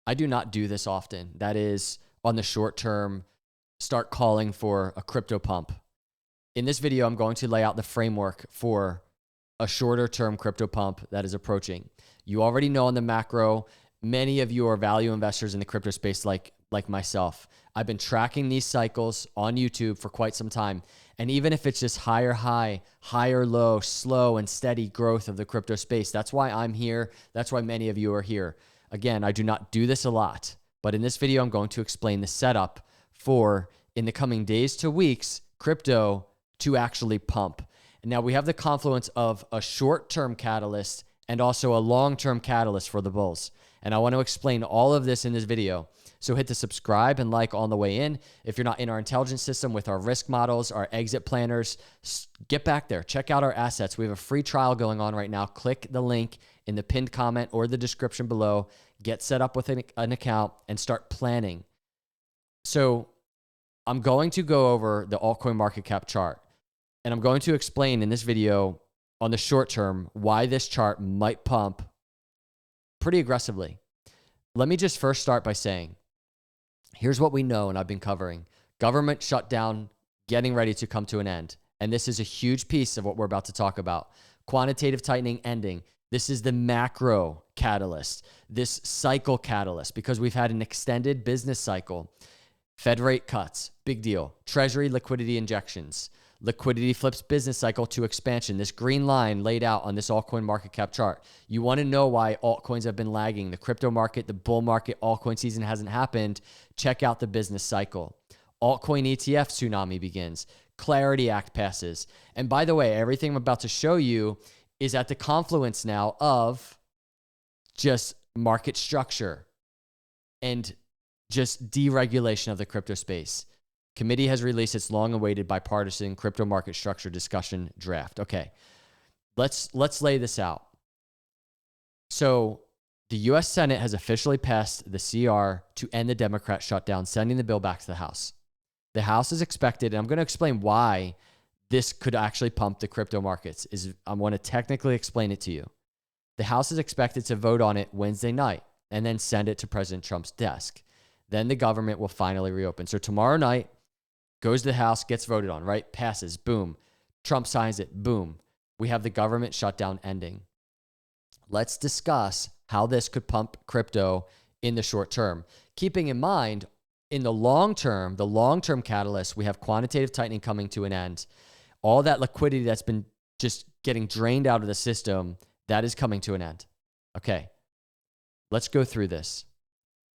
I do not do this often. That is, on the short term, start calling for a crypto pump. In this video, I'm going to lay out the framework for a shorter term crypto pump that is approaching. You already know on the macro, many of you are value investors in the crypto space like myself. I've been tracking these cycles on YouTube for quite some time. And even if it's just higher high, higher low, slow and steady growth of the crypto space, that's why I'm here. That's why many of you are here. Again, I do not do this a lot, but in this video, I'm going to explain the setup for, in the coming days to weeks, crypto to actually pump. And now we have the confluence of a short-term catalyst and also a long-term catalyst for the bulls. And I want to explain all of this in this video. So hit the subscribe and like on the way in. If you're not in our intelligence system with our risk models, our exit planners, get back there. Check out our assets. We have a free trial going on right now. Click the link in the pinned comment or the description below. Get set up with an account and start planning. So I'm going to go over the altcoin market cap chart. And I'm going to explain in this video on the short term why this chart might pump pretty aggressively. Let me just first start by saying, here's what we know and I've been covering. Government shutdown getting ready to come to an end. And this is a huge piece of what we're about to talk about. Quantitative tightening ending. This is the macro catalyst, this cycle catalyst, because we've had an extended business cycle. Fed rate cuts, big deal. Treasury liquidity injections. Liquidity flips business cycle to expansion. This green line laid out on this altcoin market cap chart. You want to know why altcoins have been lagging. The crypto market, the bull market, altcoin season hasn't happened. Check out the business cycle. Altcoin ETF tsunami begins. Clarity Act passes. And by the way, everything I'm about to show you is at the confluence now of just market structure and just deregulation of the crypto space. Committee has released its long-awaited bipartisan crypto market structure discussion draft. Okay, let's lay this out. So the U.S. Senate has officially passed the CR to end the Democrat shutdown, sending the bill back to the House. The House is expected, and I'm going to explain why this could actually pump the crypto markets. I want to technically explain it to you. The House is expected to vote on it Wednesday night and then send it to President Trump's desk. Then the government will finally reopen. So tomorrow night, goes to the House, gets voted on, right? Passes, boom. Trump signs it, boom. We have the government shutdown ending. Let's discuss how this could pump crypto in the short term. Keeping in mind, in the long term catalyst, we have quantitative tightening coming to an end. All that liquidity that's been just getting drained out of the system, that is coming to an end. Okay, let's go through this.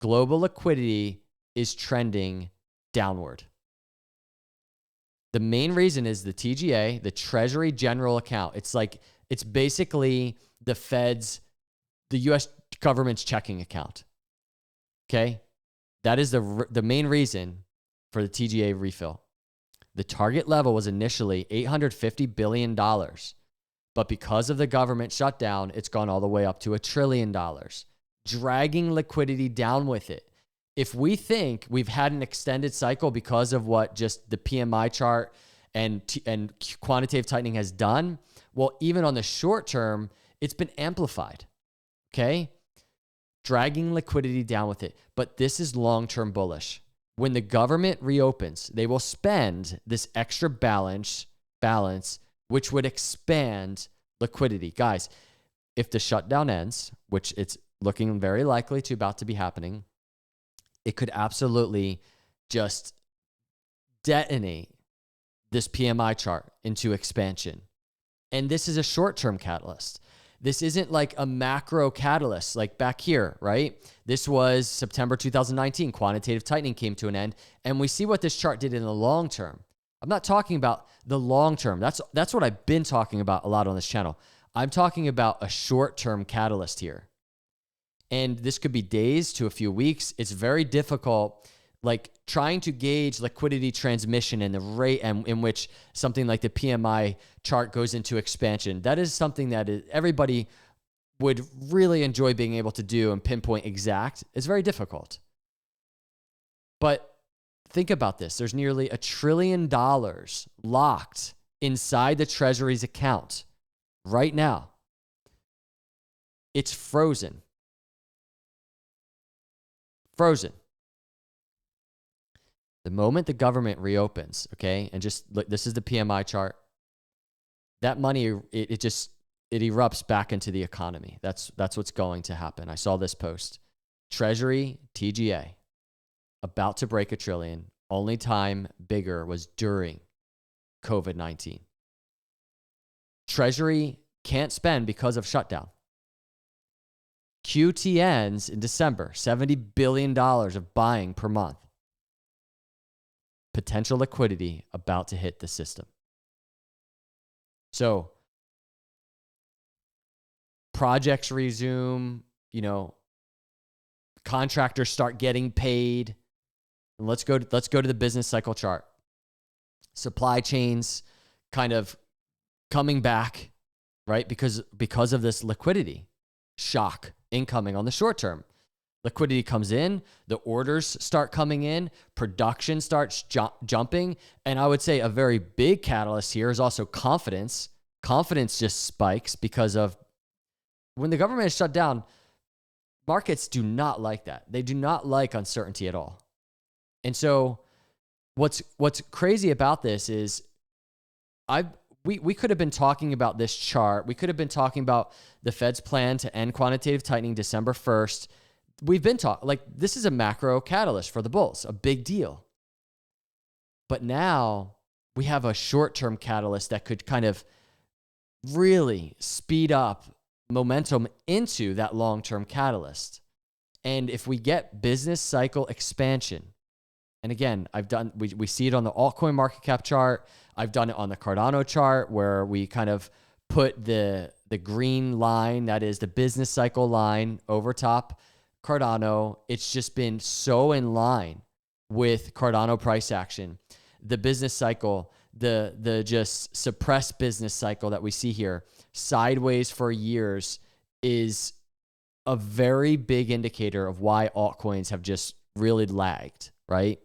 Global liquidity is trending downward. The main reason is the TGA, the Treasury General Account. It's basically the Fed's, the US government's checking account. Okay? That is the main reason for the TGA refill. The target level was initially $850 billion. But because of the government shutdown, it's gone all the way up to $1 trillion, dragging liquidity down with it. If we think we've had an extended cycle because of what just the PMI chart and quantitative tightening has done, well, even on the short term, it's been amplified, okay? Dragging liquidity down with it. But this is long-term bullish. When the government reopens, they will spend this extra balance, which would expand liquidity. Guys, if the shutdown ends, which it's looking very likely to about to be happening, it could absolutely just detonate this PMI chart into expansion. And this is a short-term catalyst. This isn't like a macro catalyst like back here, right? This was September 2019. Quantitative tightening came to an end. And we see what this chart did in the long term. I'm not talking about the long term. That's what I've been talking about a lot on this channel. I'm talking about a short-term catalyst here. And this could be days to a few weeks. It's very difficult, like trying to gauge liquidity transmission and the rate in which something like the PMI chart goes into expansion. That is something that everybody would really enjoy being able to do and pinpoint exact. It's very difficult. But think about this. There's nearly $1 trillion locked inside the Treasury's account right now. It's frozen. frozen. The moment the government reopens, okay, and just look, this is the PMI chart. That money, it erupts back into the economy. That's what's going to happen. I saw this post. Treasury, TGA, about to break $1 trillion. Only time bigger was during COVID-19. Treasury can't spend because of shutdown. QTNs in December, $70 billion of buying per month. Potential liquidity about to hit the system. So projects resume, contractors start getting paid. And let's go to the business cycle chart. Supply chains kind of coming back, right? Because of this liquidity shock incoming on the short term. Liquidity comes in, the orders start coming in, production starts jumping, and I would say a very big catalyst here is also confidence. Confidence just spikes because of when the government is shut down, markets do not like that. They do not like uncertainty at all. And so what's crazy about this is we could have been talking about this chart. We could have been talking about the Fed's plan to end quantitative tightening December 1st. We've been talking, like, this is a macro catalyst for the bulls, a big deal. But now we have a short-term catalyst that could kind of really speed up momentum into that long-term catalyst. And if we get business cycle expansion, and again, we see it on the altcoin market cap chart. I've done it on the Cardano chart where we kind of put the green line, that is the business cycle line, over top Cardano. It's just been so in line with Cardano price action. The business cycle, the just suppressed business cycle that we see here, sideways for years, is a very big indicator of why altcoins have just really lagged, right?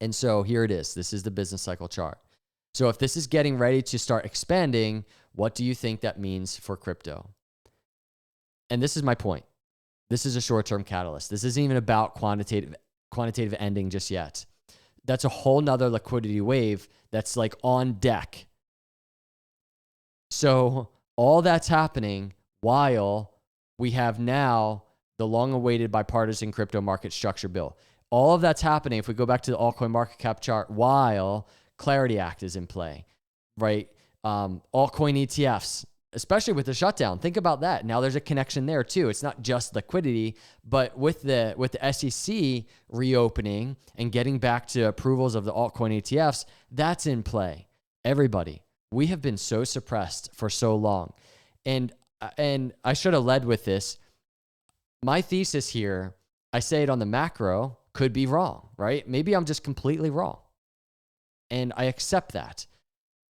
And so here it is. This is the business cycle chart. So if this is getting ready to start expanding, what do you think that means for crypto? And this is my point. This is a short-term catalyst. This isn't even about quantitative ending just yet. That's a whole nother liquidity wave that's like on deck. So all that's happening while we have now the long-awaited bipartisan crypto market structure bill. All of that's happening, if we go back to the altcoin market cap chart, while Clarity Act is in play, right? Altcoin ETFs, especially with the shutdown. Think about that. Now there's a connection there too. It's not just liquidity, but with the SEC reopening and getting back to approvals of the altcoin ETFs, that's in play. Everybody, we have been so suppressed for so long. And I should have led with this. My thesis here, I say it on the macro, could be wrong, right? Maybe I'm just completely wrong. And I accept that.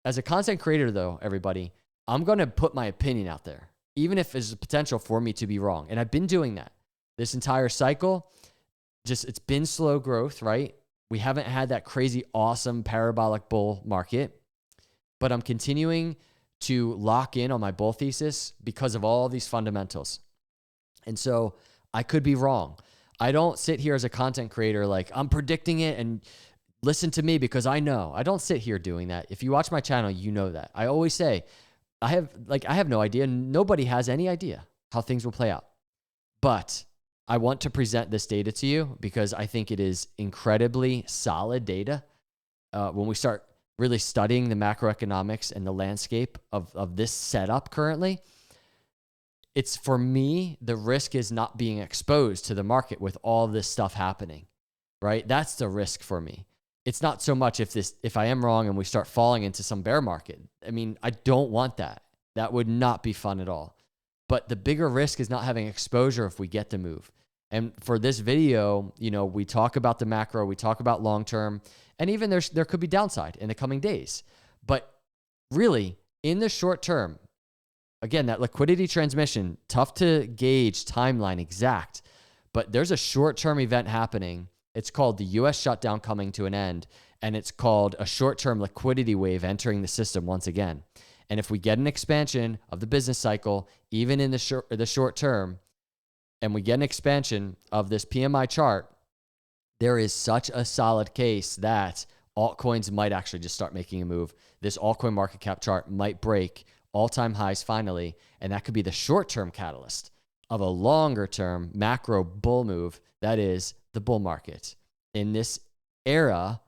As a content creator though, everybody, I'm going to put my opinion out there, even if there's a potential for me to be wrong. And I've been doing that this entire cycle. It's been slow growth, right? We haven't had that crazy, awesome parabolic bull market, but I'm continuing to lock in on my bull thesis because of all these fundamentals. And so I could be wrong. I don't sit here as a content creator like I'm predicting it and listen to me because I know. I don't sit here doing that. If you watch my channel, you know that. I always say, I have no idea. Nobody has any idea how things will play out. But I want to present this data to you because I think it is incredibly solid data. When we start really studying the macroeconomics and the landscape of this setup currently, it's, for me, the risk is not being exposed to the market with all this stuff happening, right? That's the risk for me. It's not so much if I am wrong and we start falling into some bear market. I mean, I don't want that. That would not be fun at all. But the bigger risk is not having exposure if we get to move. And for this video, we talk about the macro, we talk about long-term, and even there could be downside in the coming days. But really, in the short term, again, that liquidity transmission, tough to gauge timeline exact, but there's a short-term event happening. It's called the US shutdown coming to an end, and it's called a short-term liquidity wave entering the system once again. And if we get an expansion of the business cycle, even in the short term, and we get an expansion of this PMI chart, there is such a solid case that altcoins might actually just start making a move. This altcoin market cap chart might break all-time highs finally, and that could be the short-term catalyst of a longer-term macro bull move, that is the bull market. In this era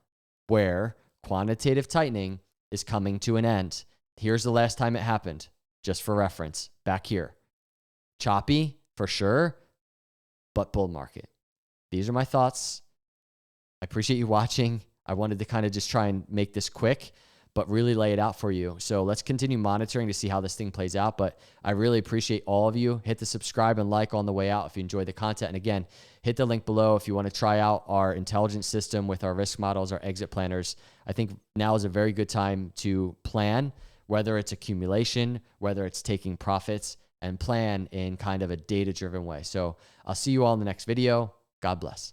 where quantitative tightening is coming to an end, here's the last time it happened, just for reference, back here. Choppy, for sure, but bull market. These are my thoughts. I appreciate you watching. I wanted to kind of just try and make this quick, but really lay it out for you. So let's continue monitoring to see how this thing plays out. But I really appreciate all of you. Hit the subscribe and like on the way out if you enjoy the content. And again, hit the link below if you want to try out our intelligence system with our risk models, our exit planners. I think now is a very good time to plan, whether it's accumulation, whether it's taking profits, and plan in kind of a data-driven way. So I'll see you all in the next video. God bless.